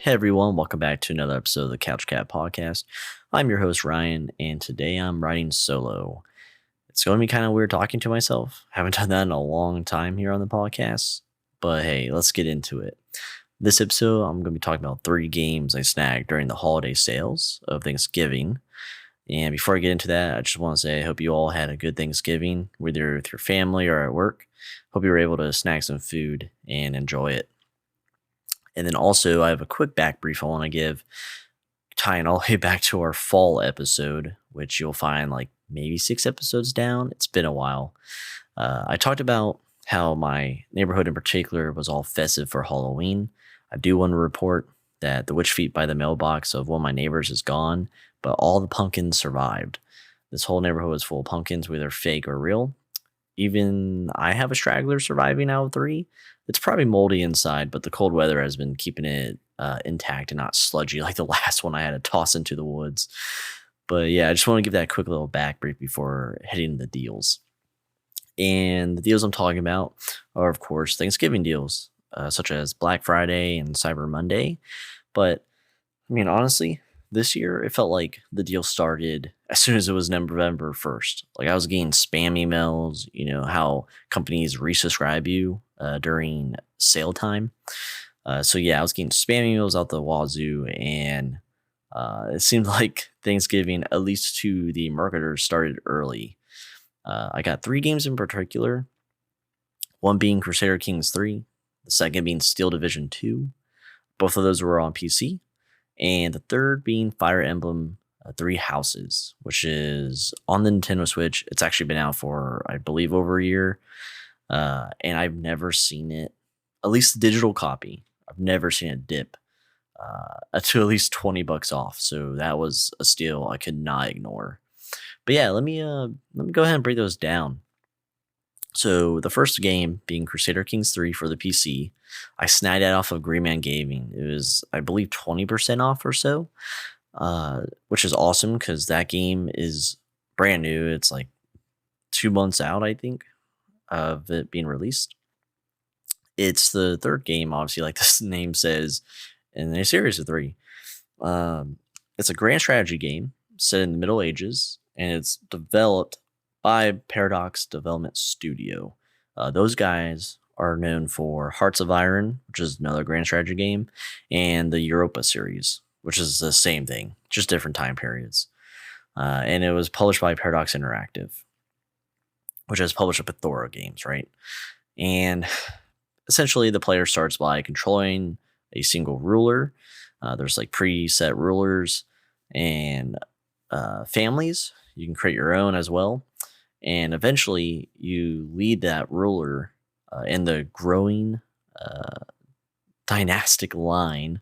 Hey everyone, welcome back to another episode of the Couch Cat Podcast. I'm your host Ryan, and today I'm riding solo. It's going to be kind of weird talking to myself. Haven't done that in a long time here on the podcast, but hey, let's get into it. This episode, I'm going to be talking about 3 games I snagged during the holiday sales of Thanksgiving. And before I get into that, I just want to say I hope you all had a good Thanksgiving, whether with your family or at work. Hope you were able to snag some food and enjoy it. And then also, I have a quick back brief I want to give, tying all the way back to our fall episode, which you'll find like maybe 6 episodes down. It's been a while. I talked about how my neighborhood in particular was all festive for Halloween. I do want to report that the witch feet by the mailbox of one of my neighbors is gone, but all the pumpkins survived. This whole neighborhood is full of pumpkins, whether fake or real. Even I have a straggler surviving out of 3. It's probably moldy inside, but the cold weather has been keeping it intact and not sludgy like the last one I had to toss into the woods. But yeah, I just want to give that quick little back brief before hitting the deals. And the deals I'm talking about are, of course, Thanksgiving deals, such as Black Friday and Cyber Monday. But I mean, honestly, this year it felt like the deal started as soon as it was November 1st. Like I was getting spam emails, how companies resubscribe you during sale time. So yeah, I was getting spam emails out the wazoo, and it seemed like Thanksgiving, at least to the marketers, started early. I got 3 games in particular, one being Crusader Kings 3, the second being Steel Division 2. Both of those were on PC. And the third being Fire Emblem 3 Houses, which is on the Nintendo Switch. It's actually been out for, I believe, over a year. And I've never seen it, at least the digital copy, I've never seen it dip to at least $20 off. So that was a steal I could not ignore. But yeah, let me go ahead and break those down. So the first game being Crusader Kings 3 for the PC, I snagged that off of Green Man Gaming. It was, I believe, 20% off or so, which is awesome because that game is brand new. It's like 2 months out, I think, of it being released. It's the third game, obviously, like this name says, in a series of 3. It's a grand strategy game set in the Middle Ages, and it's developed by Paradox Development Studio. Those guys are known for Hearts of Iron, which is another grand strategy game, and the Europa series, which is the same thing, just different time periods. And it was published by Paradox Interactive, which has published a plethora of games, right? And essentially, the player starts by controlling a single ruler. There's like preset rulers and families. You can create your own as well. And eventually, you lead that ruler in the growing dynastic line,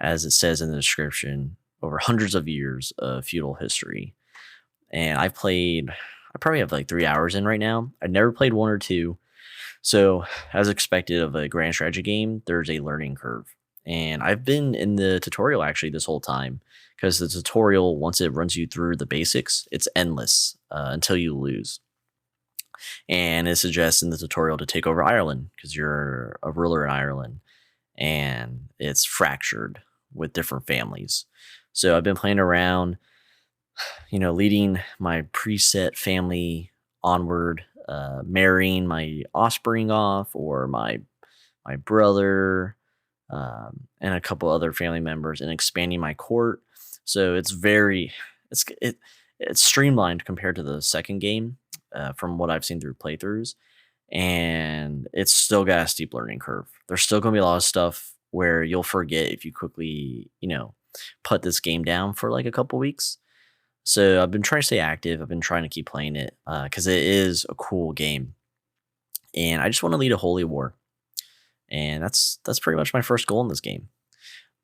as it says in the description, over hundreds of years of feudal history. And I probably have like 3 hours in right now. I never played 1 or 2. So, as expected of a grand strategy game, there's a learning curve. And I've been in the tutorial actually this whole time, because the tutorial, once it runs you through the basics, it's endless until you lose. And it suggests in the tutorial to take over Ireland because you're a ruler in Ireland, and it's fractured with different families. So I've been playing around, leading my preset family onward, marrying my offspring off, or my brother, and a couple other family members, and expanding my court. So it's streamlined compared to the second game, from what I've seen through playthroughs, and it's still got a steep learning curve. There's still going to be a lot of stuff where you'll forget if you quickly, put this game down for like a couple weeks. So I've been trying to stay active. I've been trying to keep playing it because it is a cool game, and I just want to lead a holy war, and that's pretty much my first goal in this game.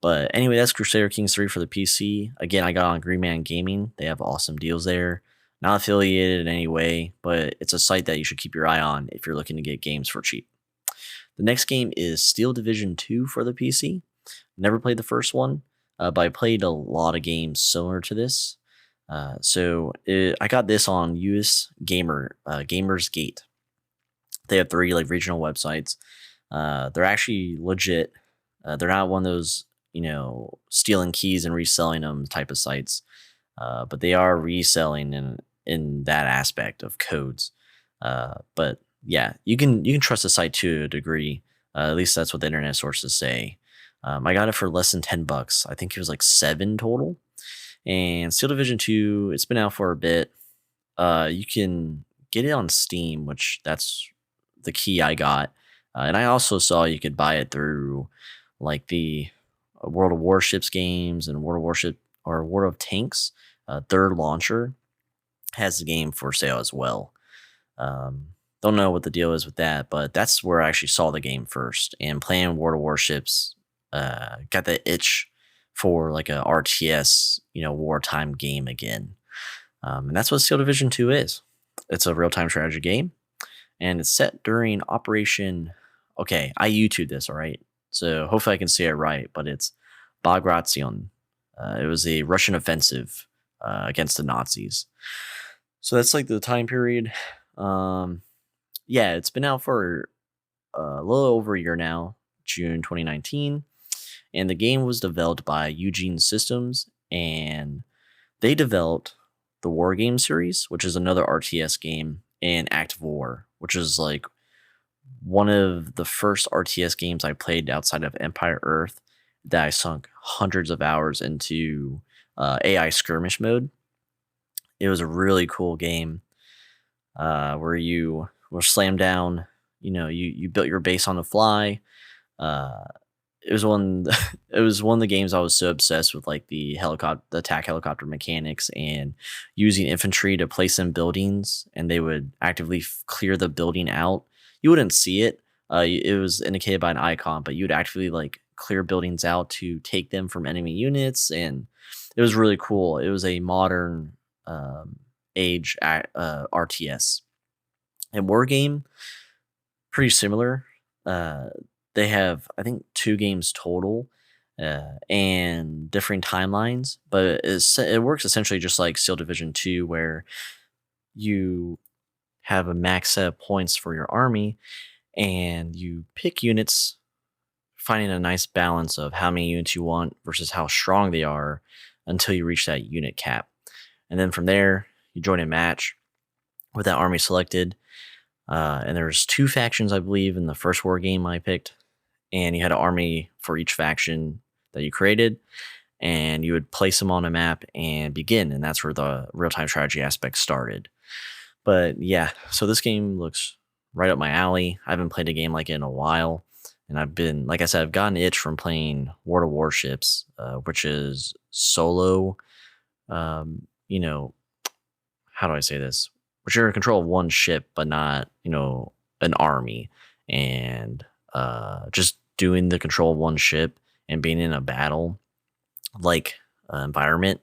But anyway, that's Crusader Kings 3 for the PC. Again, I got on Green Man Gaming. They have awesome deals there. Not affiliated in any way, but it's a site that you should keep your eye on if you're looking to get games for cheap. The next game is Steel Division 2 for the PC. Never played the first one, but I played a lot of games similar to this. I got this on US Gamers Gate. They have 3 like regional websites. They're actually legit. They're not one of those stealing keys and reselling them type of sites. But they are reselling in that aspect of codes. But yeah, you can trust the site to a degree. At least that's what the internet sources say. I got it for less than $10. I think it was like 7 total. And Steel Division 2, it's been out for a bit. You can get it on Steam, which that's the key I got. And I also saw you could buy it through like the World of Warships games and World of Warship or World of Tanks. Third launcher has the game for sale as well. Um, don't know what the deal is with that, but that's where I actually saw the game first. And playing World of Warships got the itch for like a RTS, wartime game again. And that's what Steel Division 2 is. It's a real time strategy game, and it's set during Operation. Okay, I YouTube this, all right? So hopefully I can say it right, but it's Bagration. It was a Russian offensive against the Nazis. So that's like the time period. Um, yeah, it's been out for a little over a year now, June 2019. And the game was developed by Eugene Systems, and they developed the War Game series, which is another RTS game, and Active War, which is like one of the first RTS games I played outside of Empire Earth that I sunk hundreds of hours into AI skirmish mode. It was a really cool game where you were slammed down. You built your base on the fly. Uh, it was one. It was one of the games I was so obsessed with, like the attack helicopter mechanics, and using infantry to place in buildings, and they would actively clear the building out. You wouldn't see it. It was indicated by an icon, but you would actively like clear buildings out to take them from enemy units, and it was really cool. It was a modern age RTS and war game, pretty similar. They have, I think, 2 games total, and differing timelines, but it works essentially just like Steel Division 2, where you have a max set of points for your army, and you pick units, finding a nice balance of how many units you want versus how strong they are until you reach that unit cap. And then from there, you join a match with that army selected. And there's 2 factions, I believe, in the first war game I picked. And you had an army for each faction that you created, and you would place them on a map and begin. And that's where the real time strategy aspect started. But yeah, so this game looks right up my alley. I haven't played a game like it in a while. And I've been, like I said, I've gotten an itch from playing World of Warships, which is solo. Um, you know, how do I say this? Which you're in control of one ship, but not, an army. And just doing the control of one ship and being in a battle like environment,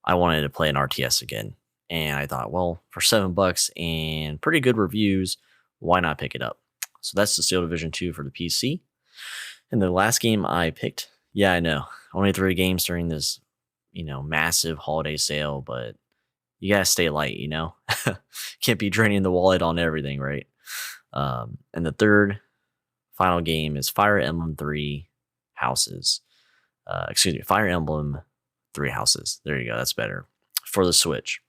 I wanted to play an RTS again. And I thought, well, for $7 and pretty good reviews, why not pick it up? So that's the Steel Division 2 for the PC. And the last game I picked, yeah, I know, only 3 games during this, massive holiday sale, but you gotta stay light, Can't be draining the wallet on everything, right? And the third final game is Fire Emblem 3 Houses. Fire Emblem 3 Houses. There you go, that's better. For the Switch.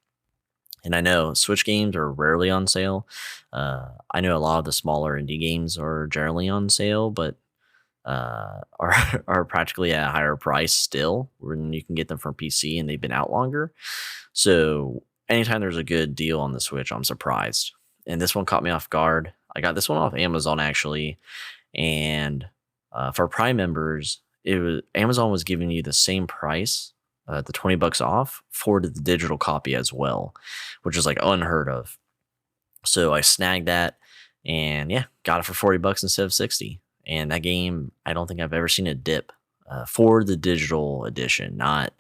And I know Switch games are rarely on sale. I know a lot of the smaller indie games are generally on sale, but are practically at a higher price still when you can get them from PC and they've been out longer. So anytime there's a good deal on the Switch, I'm surprised. And this one caught me off guard. I got this one off Amazon actually, and for Prime members, Amazon was giving you the same price, the $20 off for the digital copy as well, which is like unheard of. So I snagged that, and yeah, got it for $40 instead of 60. And that game, I don't think I've ever seen a dip for the digital edition, not,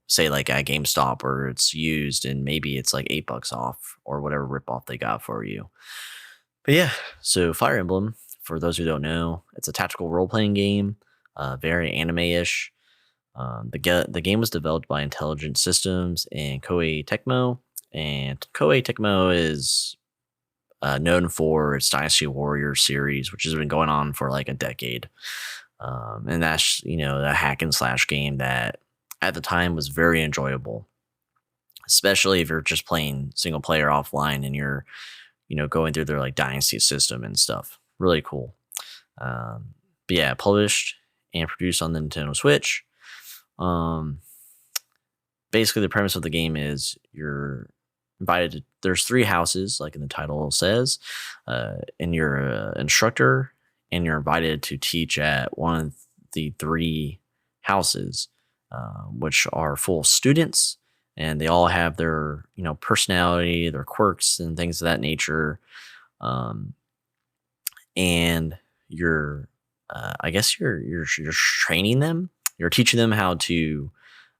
say like at GameStop where it's used and maybe it's like $8 off or whatever ripoff they got for you. But yeah, so Fire Emblem, for those who don't know, it's a tactical role-playing game, very anime-ish. The game was developed by Intelligent Systems and Koei Tecmo, and Koei Tecmo is known for its Dynasty Warrior series, which has been going on for like a decade. And that's a hack and slash game that at the time was very enjoyable, especially if you're just playing single player offline and you're going through their like dynasty system and stuff. Really cool. Um, but yeah, published and produced on the Nintendo Switch. Um, Basically, the premise of the game is you're invited to, there's three houses, like in the title says, and you're an instructor, and you're invited to teach at one of the three houses, which are full of students, and they all have their personality, their quirks, and things of that nature. Um, and you're, I guess you're training them. You're teaching them how to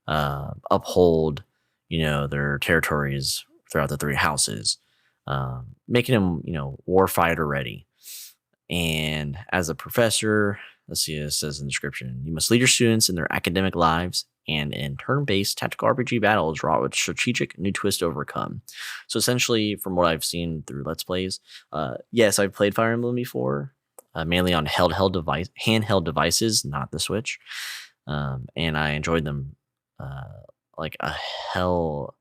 uphold, their territories throughout the three houses, making them, warfighter ready. And as a professor, let's see, it says in the description, you must lead your students in their academic lives and in turn-based tactical RPG battles wrought with strategic new twist to overcome. So essentially, from what I've seen through Let's Plays, yes, I've played Fire Emblem before, mainly on handheld devices, not the Switch, and I enjoyed them like a hell.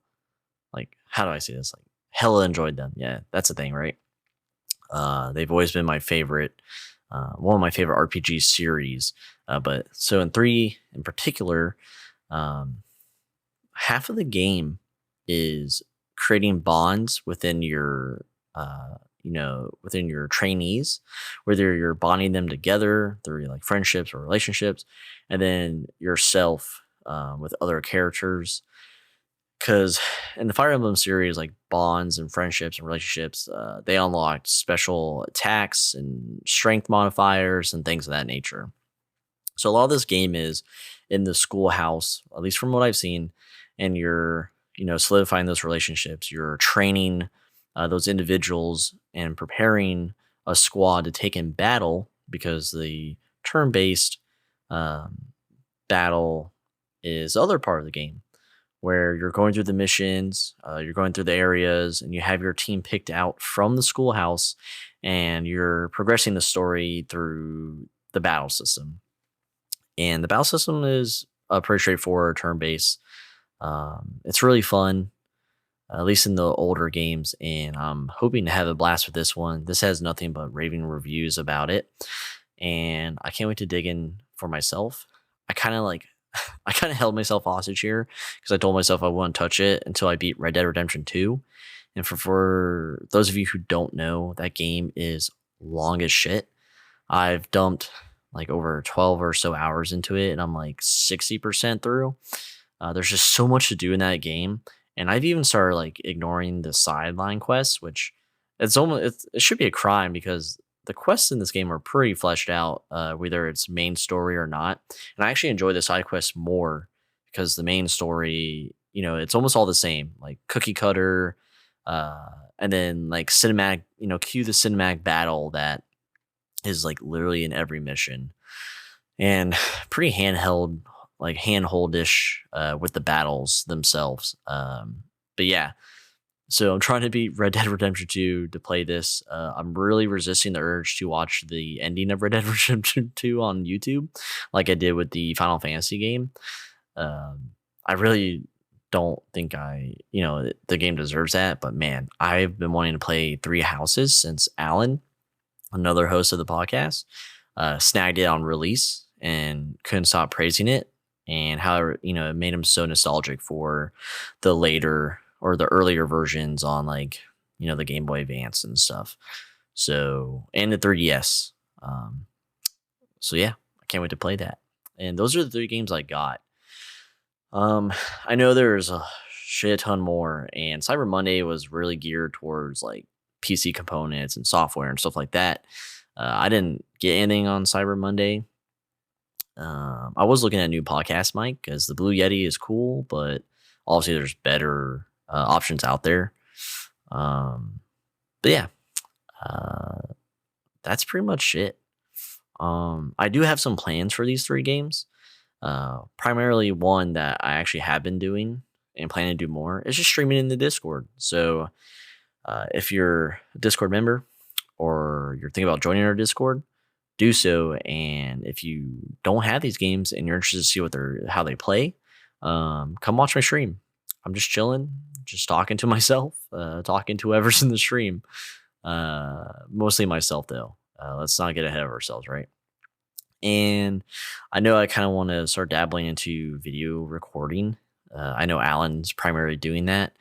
Like, how do I say this? Like, hella enjoyed them. Yeah, that's the thing, right? They've always been my favorite, one of my favorite RPG series. But so in 3 in particular, um, half of the game is creating bonds within your, within your trainees, whether you're bonding them together through like friendships or relationships, and then yourself with other characters. Because in the Fire Emblem series, like bonds and friendships and relationships, they unlock special attacks and strength modifiers and things of that nature. So a lot of this game is in the schoolhouse, at least from what I've seen, and you're solidifying those relationships. You're training those individuals and preparing a squad to take in battle, because the turn-based um, battle is the other part of the game where you're going through the missions, you're going through the areas, and you have your team picked out from the schoolhouse, and you're progressing the story through the battle system. And the battle system is pretty straightforward, turn based. It's really fun, at least in the older games, and I'm hoping to have a blast with this one. This has nothing but raving reviews about it, and I can't wait to dig in for myself. I kind of like I kind of held myself hostage here because I told myself I wouldn't touch it until I beat Red Dead Redemption 2. And for those of you who don't know, that game is long as shit. I've dumped like over 12 or so hours into it, and I'm like 60% through. There's just so much to do in that game, and I've even started like ignoring the sideline quests, which it should be a crime because the quests in this game are pretty fleshed out, whether it's main story or not. And I actually enjoy the side quests more because the main story, it's almost all the same, like cookie cutter, and then like cinematic, cue the cinematic battle that is like literally in every mission, and pretty handheld, like handholdish with the battles themselves. But yeah, so I'm trying to beat Red Dead Redemption 2 to play this. I'm really resisting the urge to watch the ending of Red Dead Redemption 2 on YouTube, like I did with the Final Fantasy game. I really don't think the game deserves that. But man, I've been wanting to play Three Houses since Alan, another host of the podcast, snagged it on release and couldn't stop praising it, and how it made him so nostalgic for the later or the earlier versions on like the Game Boy Advance and stuff. So, and the 3DS. So yeah, I can't wait to play that. And those are the 3 games I got. I know there's a shit ton more, and Cyber Monday was really geared towards like PC components and software and stuff like that. I didn't get anything on Cyber Monday. I was looking at a new podcast mic because the Blue Yeti is cool, but obviously there's better options out there. But yeah, that's pretty much it. I do have some plans for these 3 games. Primarily one that I actually have been doing and plan to do more is just streaming in the Discord. So if you're a Discord member or you're thinking about joining our Discord, do so. And if you don't have these games and you're interested to see how they play, come watch my stream. I'm just chilling, just talking to myself, talking to whoever's in the stream. Mostly myself though. Let's not get ahead of ourselves, right? And I know I kind of want to start dabbling into video recording. I know Alan's primarily doing that.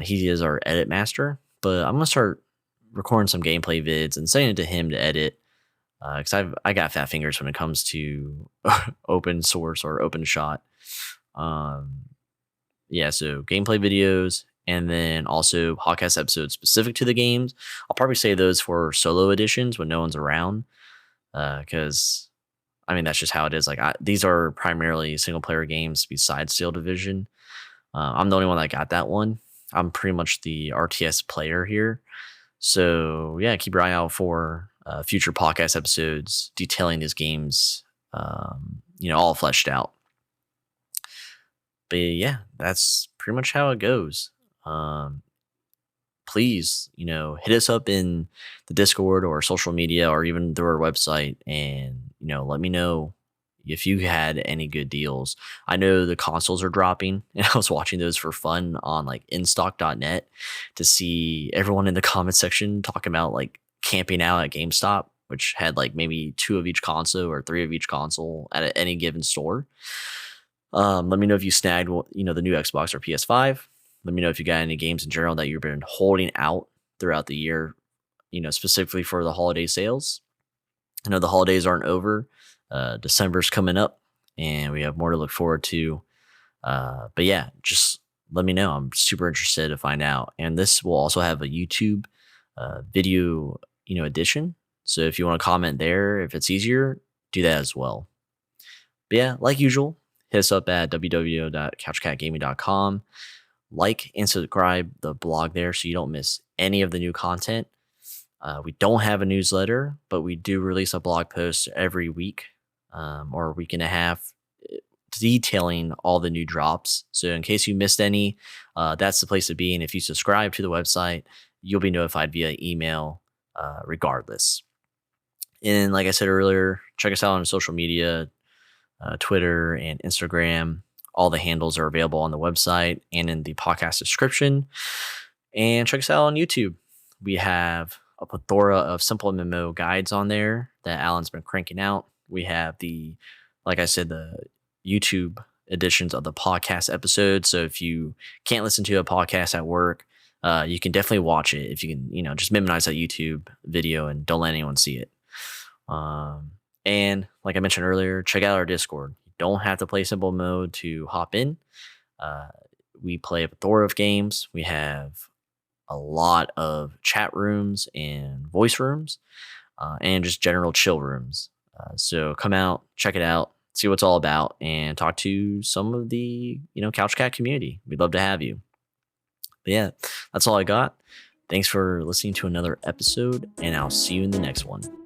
He is our edit master, but I'm gonna start recording some gameplay vids and sending it to him to edit. Because I got fat fingers when it comes to open source or open shot. Um, yeah, so gameplay videos and then also podcast episodes specific to the games. I'll probably say those for solo editions when no one's around, because I mean that's just how it is. Like these are primarily single player games besides Steel Division. I'm the only one that got that one. I'm pretty much the RTS player here. So yeah, keep your eye out for future podcast episodes detailing these games, all fleshed out. But yeah, that's pretty much how it goes. Please, hit us up in the Discord or social media or even through our website and, let me know if you had any good deals. I know the consoles are dropping and I was watching those for fun on like instock.net to see everyone in the comment section talking about like camping out at GameStop, which had like maybe 2 of each console or 3 of each console at any given store. Let me know if you snagged, the new Xbox or PS5. Let me know if you got any games in general that you've been holding out throughout the year, specifically for the holiday sales. I know the holidays aren't over. December's coming up and we have more to look forward to. But yeah, just let me know. I'm super interested to find out. And this will also have a YouTube video, edition. So if you want to comment there, if it's easier, do that as well. But yeah, like usual, hit us up at www.couchcatgaming.com. Like and subscribe the blog there so you don't miss any of the new content. We don't have a newsletter, but we do release a blog post every week or a week and a half detailing all the new drops. So in case you missed any, that's the place to be. And if you subscribe to the website, you'll be notified via email regardless. And like I said earlier, check us out on social media, Twitter and Instagram. All the handles are available on the website and in the podcast description. And check us out on YouTube. We have a plethora of simple MMO guides on there that Alan's been cranking out. We have like I said, the YouTube editions of the podcast episodes. So if you can't listen to a podcast at work, you can definitely watch it. If you can, just memorize that YouTube video and don't let anyone see it. And like I mentioned earlier, check out our Discord. You don't have to play simple mode to hop in. We play a plethora of games. We have a lot of chat rooms and voice rooms and just general chill rooms. So come out, check it out, see what it's all about, and talk to some of the, Couch Cat community. We'd love to have you. But yeah, that's all I got. Thanks for listening to another episode, and I'll see you in the next one.